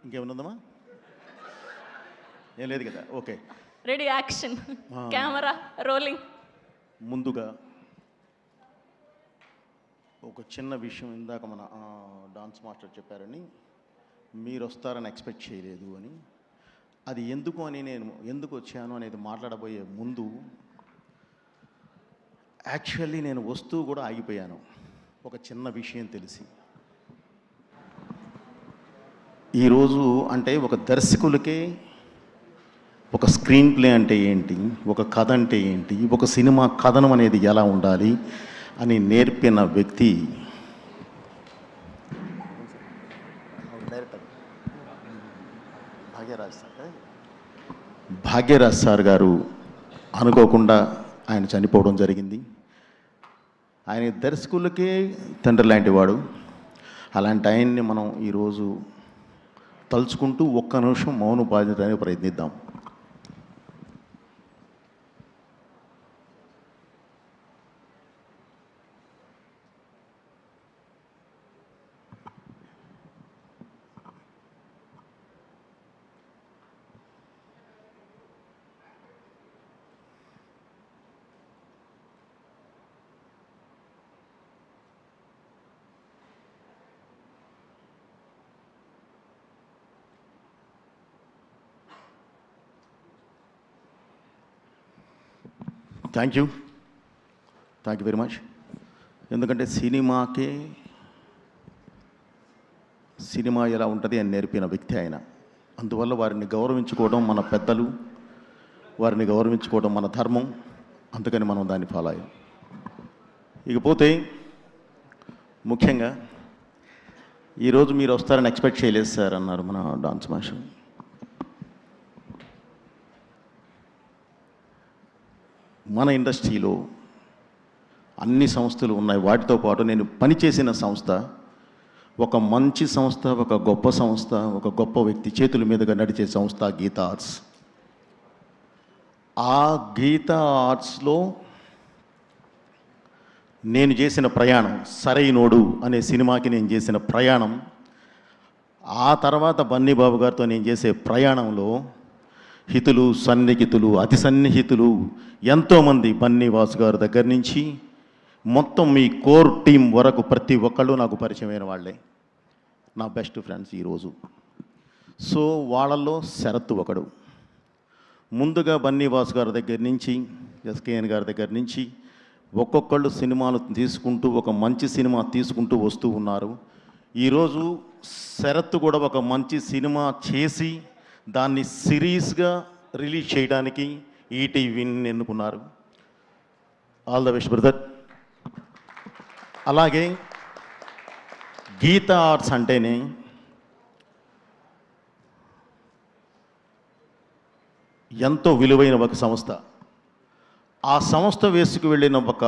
ఇంకేమైనా ఉందమ్మా? ఏం లేదు కదా, okay. Ready, action, camera rolling. ముందుగా ఒక చిన్న విషయం, ఇందాక మన డాన్స్ మాస్టర్ చెప్పారని, మీరు వస్తారని ఎక్స్పెక్ట్ చేయలేదు అని. అది ఎందుకు అని, నేను ఎందుకు వచ్చాను అనేది మాట్లాడబోయే ముందు, యాక్చువల్లీ నేను వస్తూ కూడా ఆగిపోయాను ఒక చిన్న విషయం తెలిసి. ఈరోజు అంటే ఒక దర్శకులకే ఒక స్క్రీన్ ప్లే అంటే ఏంటి, ఒక కథ అంటే ఏంటి, ఒక సినిమా కథనం అనేది ఎలా ఉండాలి అని నేర్పిన వ్యక్తి భాగ్యరాజ్ సార్ గారు. అనుకోకుండా ఆయన చనిపోవడం జరిగింది. ఆయన దర్శకులకే తండ్రి లాంటి వాడు. అలాంటి ఆయన్ని మనం ఈరోజు తలుచుకుంటూ ఒక్క నిమిషం మౌనం పాటించడానికి ప్రయత్నిద్దాం. Thank you very much. ఎందుకంటే సినిమా ఎలా ఉంటుంది అని నేర్పిన వ్యక్తి ఆయన. అందువల్ల వారిని గౌరవించుకోవడం మన పెద్దలు, వారిని గౌరవించుకోవడం మన ధర్మం. అందుకని మనం దాన్ని ఫాలో అయ్యాం. ఇకపోతే ముఖ్యంగా ఈరోజు మీరు వస్తారని ఎక్స్పెక్ట్ చేయలేదు సార్ అన్నారు మన డాన్స్ మాస్టర్. మన ఇండస్ట్రీలో అన్ని సంస్థలు ఉన్నాయి. వాటితో పాటు నేను పనిచేసిన సంస్థ ఒక మంచి సంస్థ, ఒక గొప్ప సంస్థ, ఒక గొప్ప వ్యక్తి చేతుల మీదుగా నడిచే సంస్థ గీతా ఆర్ట్స్. ఆ గీతా ఆర్ట్స్లో నేను చేసిన ప్రయాణం, సరైనోడు అనే సినిమాకి నేను చేసిన ప్రయాణం, ఆ తర్వాత బన్నీ బాబు గారితో నేను చేసే ప్రయాణంలో హితులు, సన్నిహితులు, అతి సన్నిహితులు ఎంతోమంది, బన్నీ వాసు గారి దగ్గర నుంచి మొత్తం మీ కోర్ టీం వరకు ప్రతి ఒక్కళ్ళు నాకు పరిచయమైన వాళ్ళే, నా బెస్ట్ ఫ్రెండ్స్ ఈరోజు. సో వాళ్ళల్లో శరత్ ఒకడు. ముందుగా బన్నీ వాసు గారి దగ్గర నుంచి, ఎస్కేఎన్ గారి దగ్గర నుంచి ఒక్కొక్కళ్ళు సినిమాలు తీసుకుంటూ, ఒక మంచి సినిమా తీసుకుంటూ వస్తూ ఉన్నారు. ఈరోజు శరత్ కూడా ఒక మంచి సినిమా చేసి దాన్ని సిరీస్గా రిలీజ్ చేయడానికి ఈటీవీని ఎన్నుకున్నారు. All the best brother. అలాగే గీతా ఆర్ట్స్ అంటేనే ఎంతో విలువైన ఒక సంస్థ. ఆ సంస్థ వేసుకు వెళ్ళిన ఒక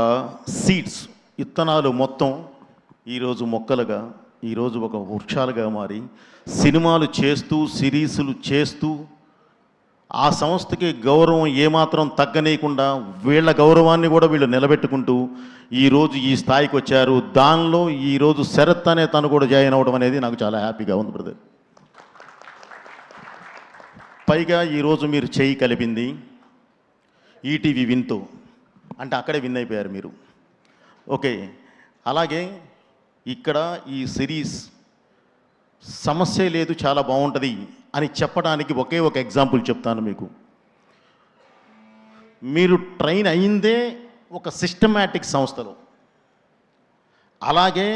సీడ్స్, విత్తనాలు మొత్తం ఈరోజు మొక్కలుగా, ఈరోజు ఒక వృక్షాలుగా మారి సినిమాలు చేస్తూ, సిరీసులు చేస్తూ, ఆ సంస్థకి గౌరవం ఏమాత్రం తగ్గనీయకుండా వీళ్ళ గౌరవాన్ని కూడా వీళ్ళు నిలబెట్టుకుంటూ ఈరోజు ఈ స్థాయికి వచ్చారు. దానిలో ఈరోజు శరత్ అనే తను కూడా జాయిన్ అవ్వడం అనేది నాకు చాలా హ్యాపీగా ఉంది బ్రదర్. పైగా ఈరోజు మీరు చేయి కలిపింది ఈటీవీ విన్తో, అంటే అక్కడే విన్ అయిపోయారు మీరు. ఓకే. అలాగే ఇక్కడ ఈ సిరీస్ సమస్య లేదు, చాలా బాగుంటుంది అని చెప్పడానికి ఒకే ఒక ఎగ్జాంపుల్ చెప్తాను మీకు. మీరు ట్రైన్ అయిందే ఒక సిస్టమాటిక్ సంస్థలో, అలాగే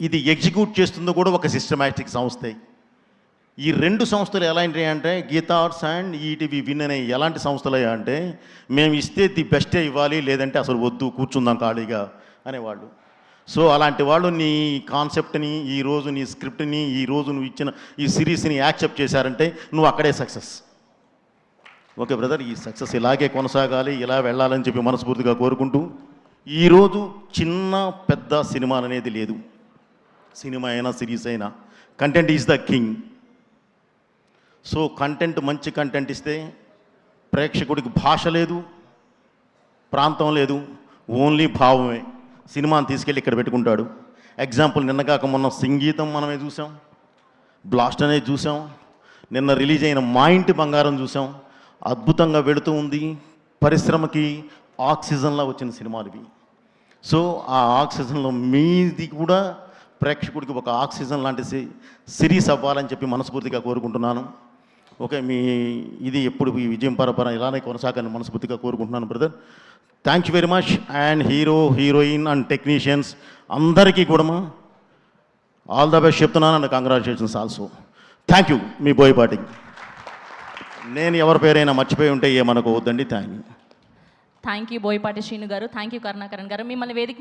ఇది ఎగ్జిక్యూట్ చేస్తుందో కూడా ఒక సిస్టమాటిక్ సంస్థే. ఈ రెండు సంస్థలు ఎలాంటివి అంటే, Geetha Arts and ETV Win అనే ఎలాంటి సంస్థలు అంటే, మేము ఇస్తే ది బెస్టే ఇవ్వాలి, లేదంటే అసలు వద్దు, కూర్చుందాం ఖాళీగా అనేవాళ్ళు. సో అలాంటి వాళ్ళు నీ కాన్సెప్ట్ని, ఈరోజు నీ స్క్రిప్ట్ని, ఈరోజు నువ్వు ఇచ్చిన ఈ సిరీస్ని యాక్సెప్ట్ చేశారంటే నువ్వు అక్కడే సక్సెస్. ఓకే బ్రదర్, ఈ సక్సెస్ ఇలాగే కొనసాగాలి, ఇలా వెళ్ళాలని చెప్పి మనస్ఫూర్తిగా కోరుకుంటూ, ఈరోజు చిన్న పెద్ద సినిమాలు అనేది లేదు. సినిమా అయినా సిరీస్ అయినా content is the king. So content, మంచి కంటెంట్ ఇస్తే ప్రేక్షకుడికి భాష లేదు, ప్రాంతం లేదు, ఓన్లీ భావమే. సినిమాని తీసుకెళ్ళి ఇక్కడ పెట్టుకుంటాడు. ఎగ్జాంపుల్, నిన్నగాక మొన్న సంగీతం మనమే చూసాం, బ్లాస్ట్ అనేది చూసాం, నిన్న రిలీజ్ అయిన మా ఇంటి బంగారం చూసాం, అద్భుతంగా వెళుతూ ఉంది. పరిశ్రమకి ఆక్సిజన్లా వచ్చిన సినిమాలు ఇవి. సో ఆ ఆక్సిజన్లో మీది కూడా ప్రేక్షకుడికి ఒక ఆక్సిజన్ లాంటి సిరీస్ అవ్వాలని చెప్పి మనస్ఫూర్తిగా కోరుకుంటున్నాను. ఓకే, మీ ఇది ఎప్పుడు ఈ విజయం పరపర ఇలానే కొనసాగాలని మనస్ఫూర్తిగా కోరుకుంటున్నాను brother. Thank you very much. And hero, heroine and technicians అందరికీ కూడా ఆల్ ద బెస్ట్ చెప్తున్నాను and congratulations also. Thank you. మీ బోయపాటి. నేను ఎవరి పేరైనా మర్చిపోయి ఉంటే ఏమనుకోవద్దండి. Thank you. Thank you Boyapati Srinu garu, thank you Karunakaran గారు. మిమ్మల్ని వేదిక మీద